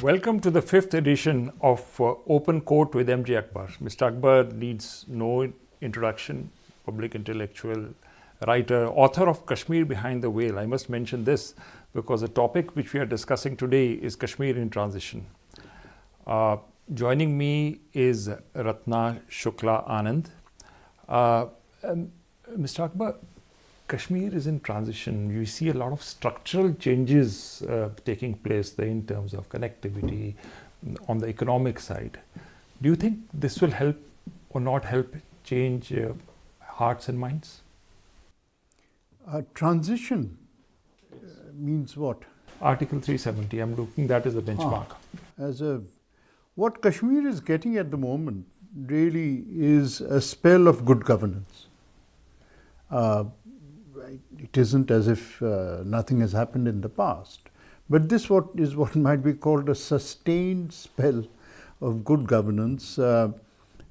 Welcome to the 5th edition of Open Court with MJ Akbar. Mr. Akbar needs no introduction, public intellectual, writer, author of Kashmir Behind the Veil. I must mention this because the topic which we are discussing today is Kashmir in transition. Joining me is Ratna Shukla Anand. Mr. Akbar, Kashmir is in transition. You see a lot of structural changes taking place there in terms of connectivity on the economic side. Do you think this will help or not help change hearts and minds? Transition means what? Article 370, I'm looking that as a benchmark. What Kashmir is getting at the moment really is a spell of good governance. It isn't as if nothing has happened in the past, but this is what might be called a sustained spell of good governance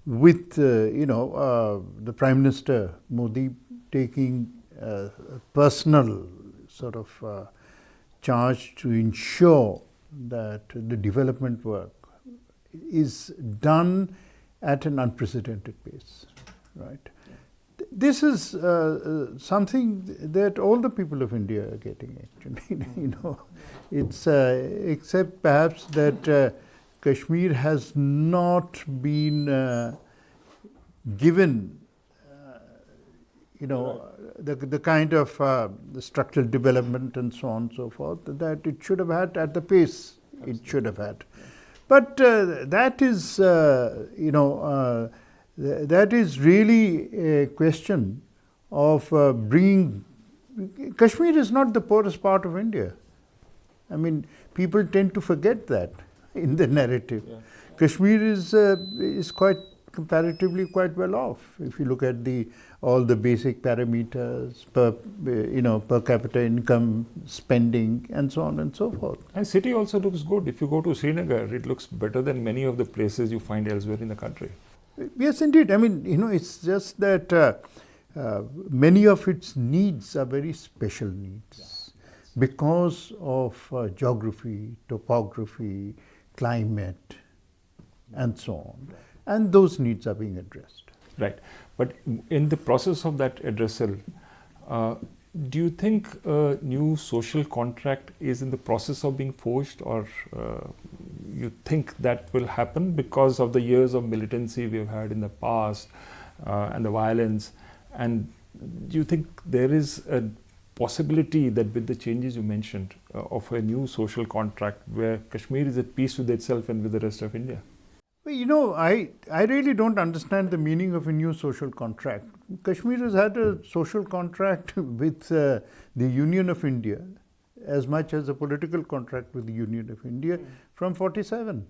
with the Prime Minister Modi taking personal sort of charge to ensure that the development work is done at an unprecedented pace, right? This is something that all the people of India are getting actually. It's except perhaps that Kashmir has not been given the kind of the structural development and so on and so forth that it should have had at the pace it should have had. But that is that is really a question of bringing. Kashmir is not the poorest part of India. I mean, people tend to forget that in the narrative. Yeah. Kashmir is comparatively quite well off if you look at all the basic parameters per capita income, spending, and so on and so forth. And city also looks good. If you go to Srinagar, it looks better than many of the places you find elsewhere in the country. Yes, indeed. I mean, it's just that many of its needs are very special needs because of geography, topography, climate, and so on. And those needs are being addressed. Right. But in the process of that addressal, do you think a new social contract is in the process of being forged, or you think that will happen because of the years of militancy we've had in the past and the violence? And do you think there is a possibility that with the changes you mentioned of a new social contract where Kashmir is at peace with itself and with the rest of India? Well, I really don't understand the meaning of a new social contract. Kashmir has had a social contract with the Union of India as much as a political contract with the Union of India from 47.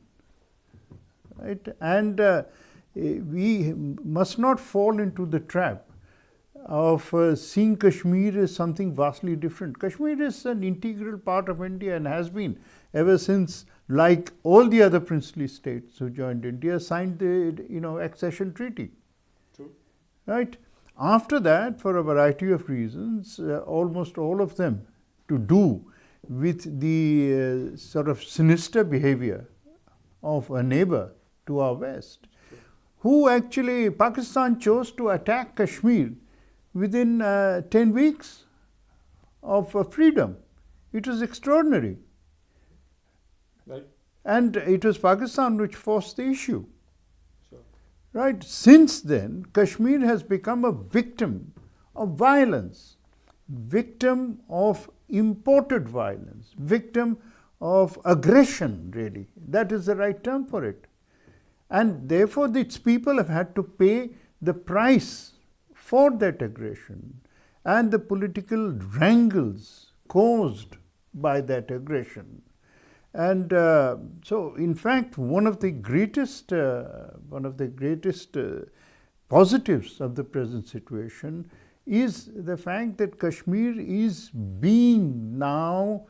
Right? And we must not fall into the trap of seeing Kashmir as something vastly different. Kashmir is an integral part of India and has been ever since, like all the other princely states who joined India, signed the accession treaty. True. Right? After that, for a variety of reasons, almost all of them to do with the sort of sinister behavior of a neighbor to our west, who actually, Pakistan chose to attack Kashmir within 10 weeks of freedom. It was extraordinary. Right. And it was Pakistan which forced the issue. Sure. Right. Since then, Kashmir has become a victim of violence, victim of imported violence, victim of aggression, really. That is the right term for it. And therefore, its people have had to pay the price for that aggression and the political wrangles caused by that aggression. And so, in fact, one of the greatest positives of the present situation is the fact that Kashmir is being now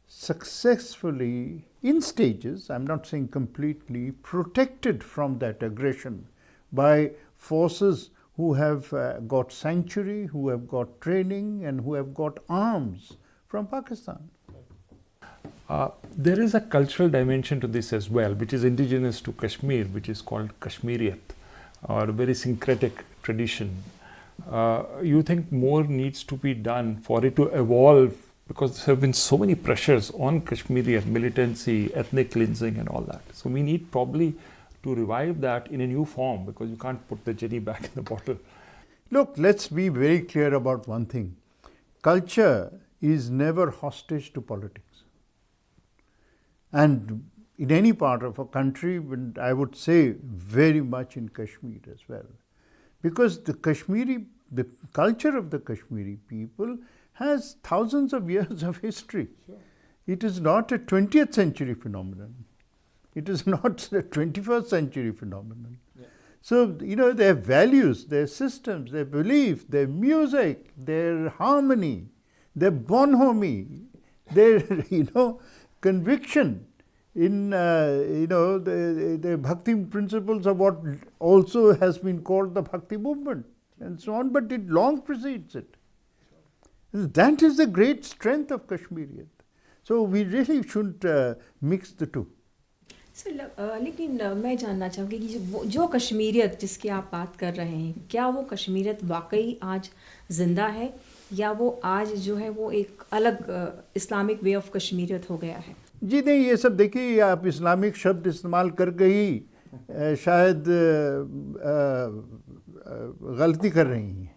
successfully, in stages, I'm not saying completely, protected from that aggression by forces who have got sanctuary, who have got training, and who have got arms from Pakistan. There is a cultural dimension to this as well, which is indigenous to Kashmir, which is called Kashmiriyat, or a very syncretic tradition. You think more needs to be done for it to evolve, because there have been so many pressures on Kashmiriyat, militancy, ethnic cleansing and all that. So we need probably to revive that in a new form, because you can't put the genie back in the bottle. Look, let's be very clear about one thing. Culture is never hostage to politics. And in any part of a country, I would say very much in Kashmir as well. Because the culture of the Kashmiri people has thousands of years of history. Sure. It is not a 20th century phenomenon. It is not a 21st century phenomenon. Yeah. So, their values, their systems, their belief, their music, their harmony, their bonhomie, their, conviction in, the Bhakti principles of what also has been called the Bhakti movement and so on, but it long precedes it. That is the great strength of Kashmiriyat. So we really shouldn't mix the two. लेकिन मैं जानना चाहूँगी कि जो कश्मीरियत जिसकी आप बात कर रहे हैं, क्या वो कश्मीरियत वाकई आज ज़िंदा है, या वो आज जो है वो एक अलग इस्लामिक वे ऑफ कश्मीरियत हो गया है? जी नहीं, ये सब देखिए, आप इस्लामिक शब्द इस्तेमाल करके ही शायद गलती कर रही हैं।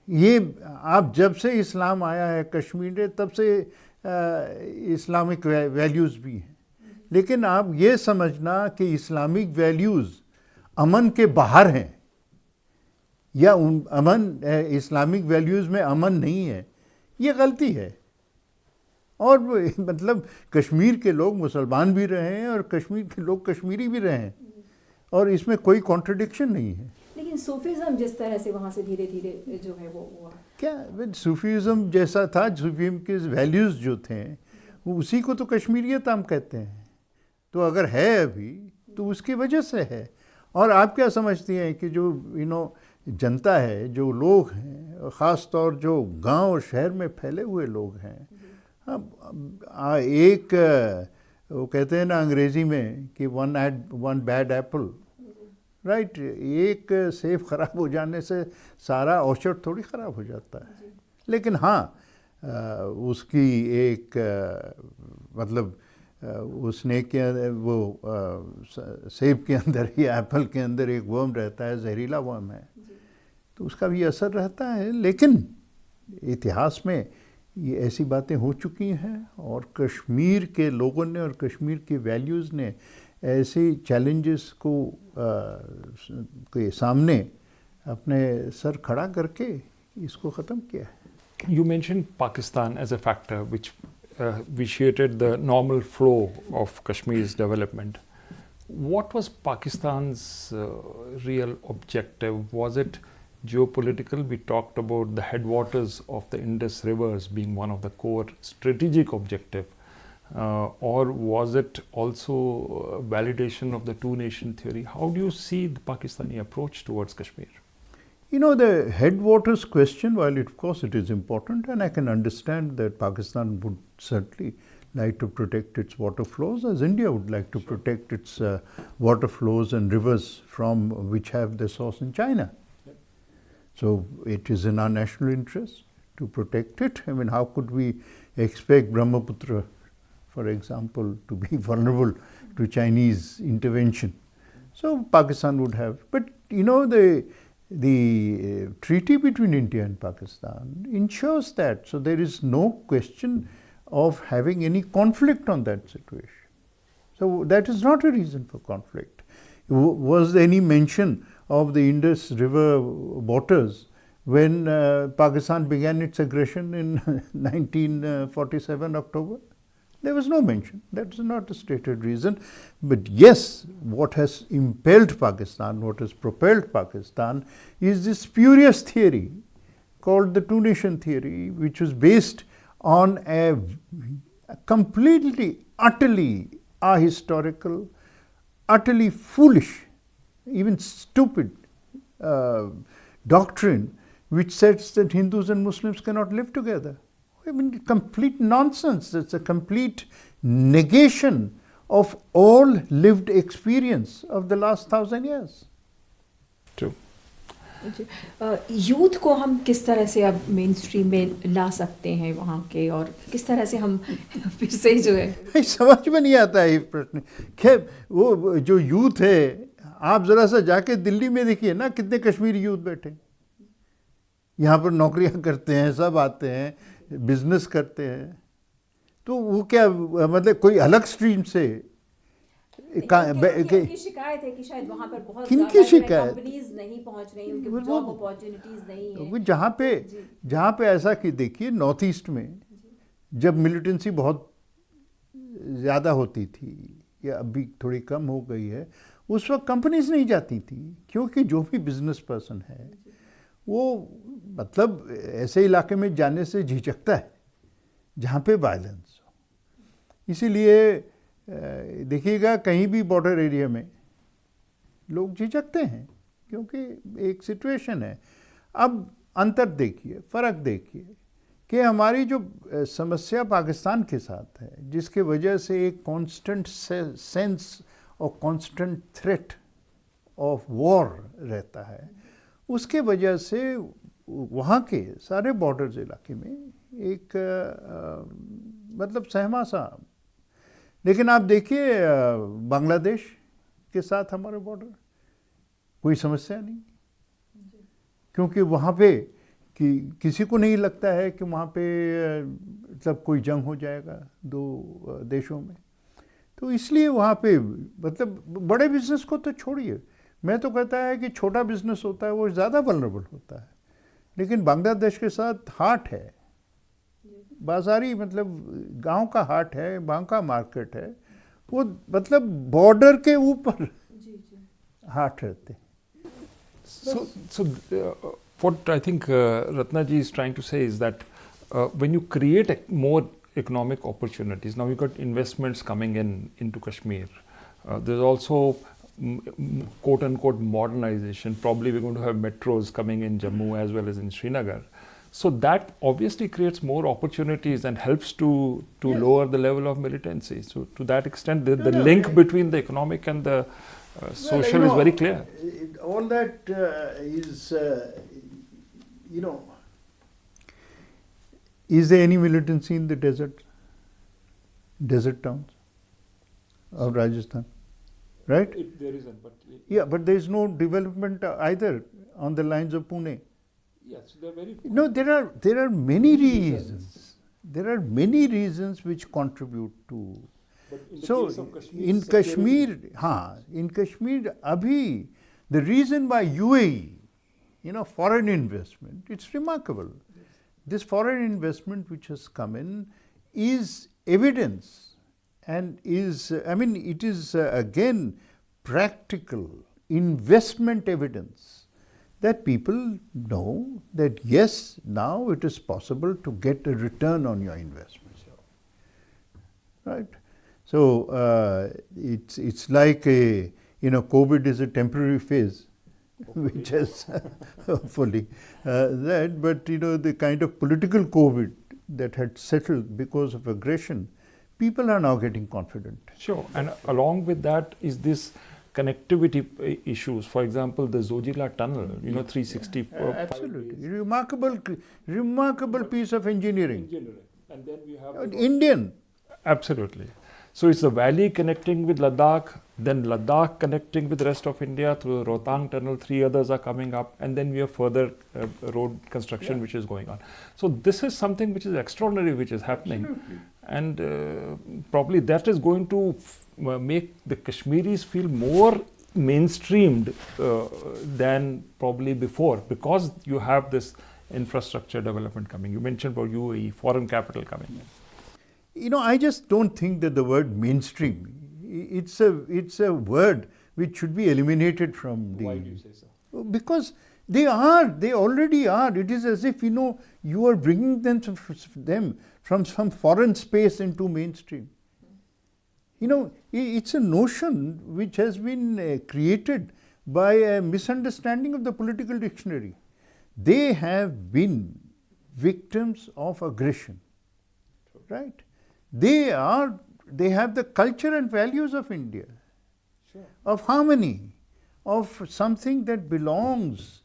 ये आप जब से इस्लाम आया है कश्मीर में, तब से इस्लामिक वैल्यूज़ भी हैं, लेकिन आप ये समझना कि इस्लामिक वैल्यूज़ अमन के बाहर हैं, या इस्लामिक वैल्यूज़ में अमन नहीं है, ये गलती है। और मतलब कश्मीर के लोग मुसलमान भी रहे हैं और कश्मीर के लोग कश्मीरी भी रहे हैं, और इसमें कोई कॉन्ट्रडिक्शन नहीं है। लेकिन सूफीज़म जिस तरह से वहाँ से धीरे धीरे जो है वो हुआ, क्या सूफीज़म जैसा था, सूफीज़म के वैल्यूज़ जो थे उसी को तो कश्मीरियत हम कहते हैं। तो अगर है अभी तो उसकी वजह से है। और आप क्या समझती हैं कि जो जनता है, जो लोग हैं, ख़ास तौर जो गांव और शहर में फैले हुए लोग हैं, एक वो कहते हैं ना अंग्रेज़ी में कि वन बैड एप्पल, राइट, एक सेब ख़राब हो जाने से सारा औषध थोड़ी ख़राब हो जाता है। लेकिन हाँ, उसकी एक मतलब उसने के वो सेब के अंदर या एप्पल के अंदर एक वर्म रहता है, जहरीला वर्म है, तो उसका भी असर रहता है। लेकिन इतिहास में ये ऐसी बातें हो चुकी हैं, और कश्मीर के लोगों ने और कश्मीर के वैल्यूज़ ने ऐसे चैलेंजेस को के सामने अपने सर खड़ा करके इसको ख़त्म किया है। You mentioned Pakistan as a factor which vitiated the normal flow of Kashmir's development. What was Pakistan's real objective? Was it geopolitical? We talked about the headwaters of the Indus rivers being one of the core strategic objective. Or was it also validation of the two-nation theory? How do you see the Pakistani approach towards Kashmir? The headwaters question, while of course it is important, and I can understand that Pakistan would certainly like to protect its water flows, as India would like to protect its water flows and rivers from which have their source in China. So it is in our national interest to protect it. I mean, how could we expect Brahmaputra, for example, to be vulnerable to Chinese intervention? So Pakistan would have, but the treaty between India and Pakistan ensures that, so there is no question of having any conflict on that situation. So that is not a reason for conflict. Was there any mention of the Indus River waters when Pakistan began its aggression in 1947 October? There was no mention. That is not a stated reason. But yes, what has impelled Pakistan, what has propelled Pakistan is this spurious theory called the two-nation theory, which was based on a completely, utterly ahistorical, utterly foolish, even stupid doctrine which says that Hindus and Muslims cannot live together. I mean, complete nonsense. It's a complete negation of all lived experience of the last 1,000 years. True. Youth को हम किस तरह से अब main stream में ला सकते हैं वहाँ के, और किस तरह से हम फिर से जो है समझ में नहीं आता है ये प्रश्न। खैर, वो जो यूथ है, आप ज़रा सा जाके दिल्ली में देखिए ना, कितने कश्मीरी यूथ बैठे यहाँ पर, नौकरियाँ करते हैं, सब आते हैं, बिजनेस करते हैं। तो वो क्या मतलब कोई अलग स्ट्रीम से उनकी शिकायत है कि शायद वहाँ पर बहुत किनकी ज़्यादा शिकायत? कंपनीज नहीं पहुँच रही, उनके वो- जॉब अपॉर्चुनिटीज नहीं है। वो जहाँ पे ऐसा कि देखिए, नॉर्थ ईस्ट में जब मिलिटेंसी बहुत ज़्यादा होती थी, या अभी थोड़ी कम हो गई है, उस वक्त कंपनीज नहीं जाती थी, क्योंकि जो भी बिजनेस पर्सन है वो मतलब ऐसे इलाके में जाने से झिझकता है जहाँ पे वायलेंस हो। इसीलिए देखिएगा, कहीं भी बॉर्डर एरिया में लोग झिझकते हैं, क्योंकि एक सिचुएशन है। अब अंतर देखिए, फ़र्क देखिए कि हमारी जो समस्या पाकिस्तान के साथ है, जिसके वजह से एक कांस्टेंट सेंस और कांस्टेंट थ्रेट ऑफ वॉर रहता है, उसके वजह से वहाँ के सारे बॉर्डर्स इलाके में एक मतलब सहमा सा। लेकिन आप देखिए बांग्लादेश के साथ हमारे बॉर्डर कोई समस्या नहीं, क्योंकि वहाँ पे किसी को नहीं लगता है कि वहाँ पे मतलब कोई जंग हो जाएगा दो देशों में। तो इसलिए वहाँ पे मतलब बड़े बिजनेस को तो छोड़िए, मैं तो कहता है कि छोटा बिजनेस होता है वो ज़्यादा वल्नरेबल होता है। लेकिन बांग्लादेश के साथ हाट है, बाजारी मतलब गांव का हाट है, वहाँ का मार्केट है, वो मतलब बॉर्डर के ऊपर हाट रहते हैं। So what I think Ratna ji is trying to say is that when you create more economic opportunities, now you've got investments coming into Kashmir. There's also quote unquote modernization. Probably we're going to have metros coming in Jammu as well as in Srinagar. So that obviously creates more opportunities and helps to lower the level of militancy. So to that extent, the link between the economic and the social is very clear. All that is, is there any militancy in the desert towns of Rajasthan? Right? There isn't, but Yeah, but there is no development either on the lines of Pune. yes, they're very. No, there are many reasons. There are many reasons which contribute to. But in the So case of Kashmir, in Kashmir, abhi, the reason why UAE, foreign investment, it's remarkable. This foreign investment which has come in is evidence, and it is again practical investment evidence that people know that yes, now it is possible to get a return on your investment. Right? So it's like COVID is a temporary phase, which has hopefully that, but the kind of political COVID that had settled because of aggression, people are now getting confident. Sure, and along with that is this connectivity issues. For example, the Zojila tunnel, 360. Absolutely, remarkable piece of engineering. And then we have Indian. Absolutely. So it's the valley connecting with Ladakh, then Ladakh connecting with the rest of India through the Rohtang tunnel. 3 others are coming up, and then we have further road construction which is going on. So this is something which is extraordinary, which is happening. Absolutely. And probably that is going to make the Kashmiris feel more mainstreamed than probably before, because you have this infrastructure development coming. You mentioned about UAE, foreign capital coming in. I just don't think that the word mainstream, it's a word which should be eliminated from the... Why do you say so? Because they already are. It is as if, you are bringing them from some foreign space into mainstream. It's a notion which has been created by a misunderstanding of the political dictionary. They have been victims of aggression. right? They have the culture and values of India, of harmony, of something that belongs,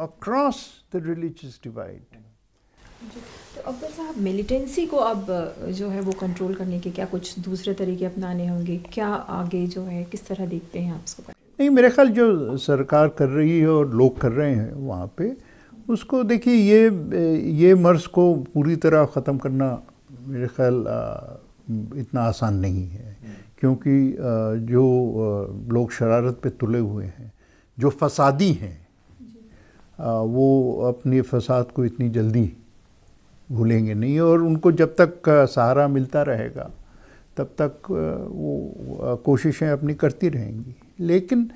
across the religious divide. तो अकबर साहब militancy को अब जो है वो control करने के क्या कुछ दूसरे तरीके अपनाने होंगे, क्या आगे जो है किस तरह देखते हैं आप इसको? नहीं, मेरे ख्याल जो सरकार कर रही है और लोग कर रहे हैं वहाँ पे, उसको देखिए, ये मर्ज को पूरी तरह ख़त्म करना मेरे ख्याल इतना आसान नहीं है, क्योंकि जो लोग शरारत पे तुले हुए हैं, जो फसादी हैं, वो अपने फसाद को इतनी जल्दी भूलेंगे नहीं, और उनको जब तक सहारा मिलता रहेगा तब तक वो कोशिशें अपनी करती रहेंगी। लेकिन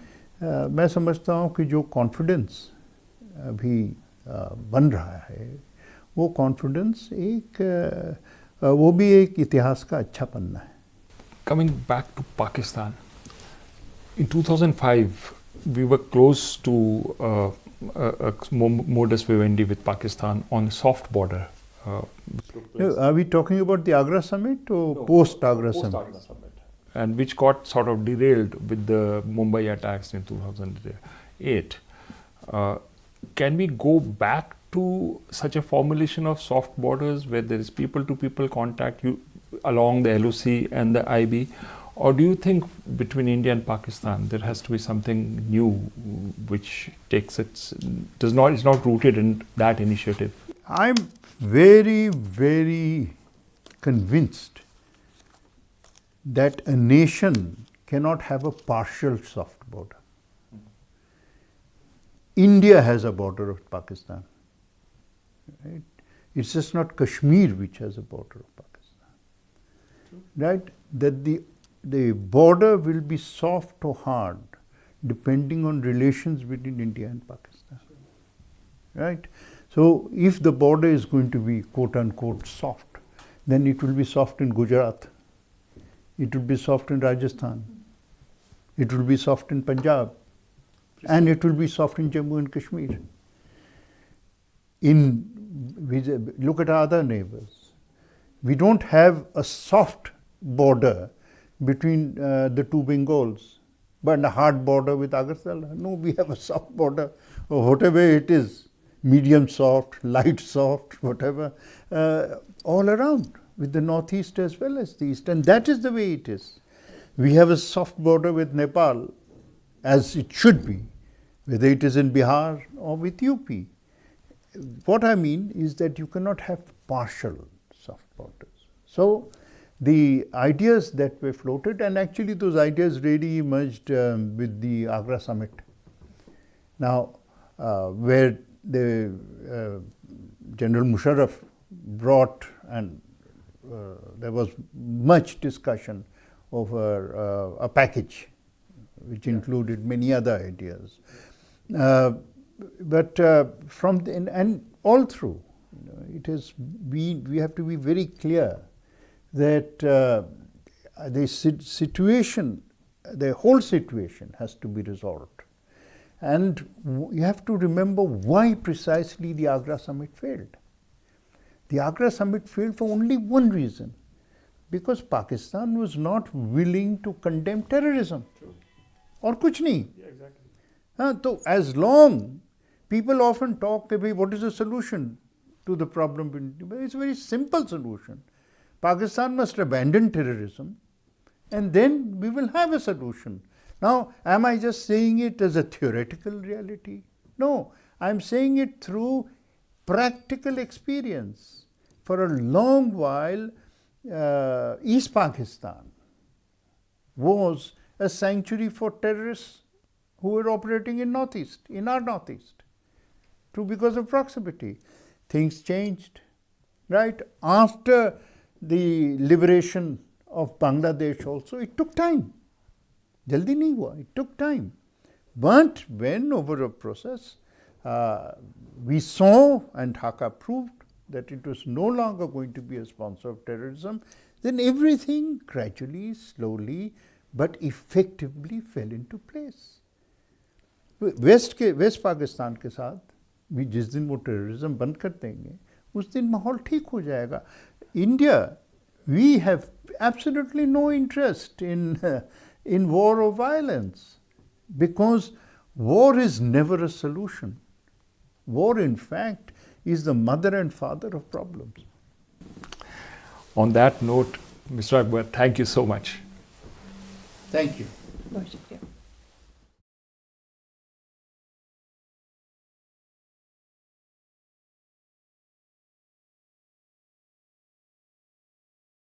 मैं समझता हूँ कि जो कॉन्फिडेंस अभी बन रहा है, वो कॉन्फिडेंस वो भी एक इतिहास का अच्छा पन्ना है। Coming back to Pakistan, in 2005 we were close to a modus vivendi with Pakistan on soft border. Are we talking about the Agra summit or post-Agra summit? And which got sort of derailed with the Mumbai attacks in 2008. Can we go back to such a formulation of soft borders where there is people-to-people contact along the LOC and the IB? Or do you think between India and Pakistan there has to be something new which is not rooted in that initiative? I'm very, very convinced that a nation cannot have a partial soft border. India has a border of Pakistan, right? It's just not Kashmir which has a border of Pakistan, right? That the border will be soft or hard depending on relations between India and Pakistan, right? So if the border is going to be quote unquote soft, then it will be soft in Gujarat, it will be soft in Rajasthan, it will be soft in Punjab, and it will be soft in Jammu and Kashmir. Look at our other neighbors. We don't have a soft border between the two Bengals, but a hard border with Agartala. No, we have a soft border, or whatever it is, medium soft, light soft, whatever, all around, with the northeast as well as the east. And that is the way it is. We have a soft border with Nepal, as it should be, whether it is in Bihar or with UP. What I mean is that you cannot have partial soft borders. So the ideas that were floated, and actually those ideas really emerged with the Agra summit. Now, where the General Musharraf brought, and there was much discussion over a package which included many other ideas. But and all through, it is we have to be very clear that the situation, the whole situation has to be resolved. And you have to remember why precisely the Agra summit failed. The Agra summit failed for only one reason, because Pakistan was not willing to condemn terrorism. Or kuch nahi. Yeah, exactly. So as long, people often talk about what is the solution to the problem. It's a very simple solution. Pakistan must abandon terrorism, and then we will have a solution. Now, am I just saying it as a theoretical reality? No, I'm saying it through practical experience. For a long while, East Pakistan was a sanctuary for terrorists who were operating in Northeast, in our Northeast, because of proximity. Things changed, right? After the liberation of Bangladesh also, it took time. Jaldi nahi hua, it took time. But when over a process, we saw, and Dhaka proved, that it was no longer going to be a sponsor of terrorism, then everything gradually, slowly, but effectively fell into place. West Pakistan के साथ भी जिस दिन वो terrorism बंद कर देंगे, उस दिन माहौल ठीक हो जाएगा. India, we have absolutely no interest in war or violence, because war is never a solution. War, in fact, is the mother and father of problems. On that note, Mr. Akbar, thank you so much. Thank you. बहुत शुक्रिया